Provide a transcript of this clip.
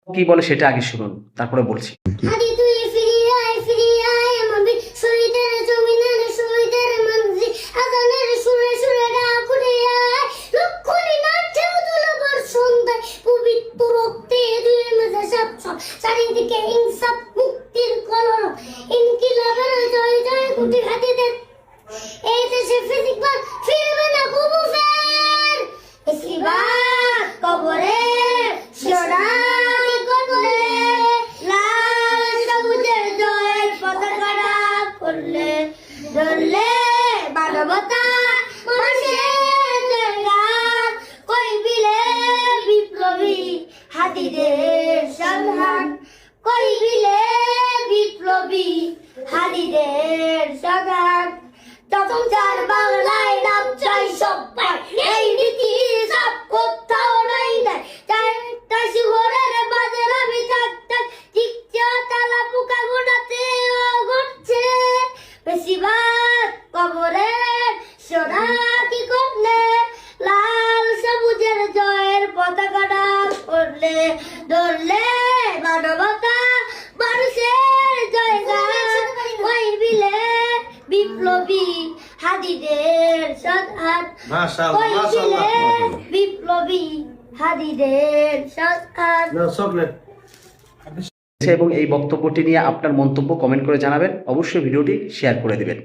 কি বলে সেটা আগে শুনুন, তারপরে বলছি। চারিদিকে ইনসাফ মুক্তির কলর, ইনকিলাবের জয় জয় কোটি হাতিদের। এই দেশে ফিজিক্যাল ফিরবে না কবু ফের, ইসলিবার কবরে শিরানি করলে, লাল সবুজের জয়ের পতাকা করলে, ধরলে মানবতা মানুষের জয়গান, কইবিলে বিপ্লবী হাতিদের সংগ্রাম, কইবিলে বিপ্লবী হাতিদের সংগ্রাম। তখন চার বাংলায় নাম চাই সবাই, এই নীতি সব কোথাও নাই দেয়। চারটা শিহরের বাজার আমি চারটা টিকচা তালা পোকা গোড়াতে ঘটছে, বেশিরভাগ কবরের সোনা কি করলে, লাল সবুজের জয়ের পতাকাটা করলে, ধরলে মানবতা মানুষের জয়গান, কইবিলে বিপ্লবী হাদিদের সৎহাত, কইবিলে বিপ্লবী হাদিদের সৎহাত। এবং এই বক্তব্যটি নিয়ে আপনার মন্তব্য কমেন্ট করে জানাবেন, অবশ্যই ভিডিওটি শেয়ার করে দিবেন।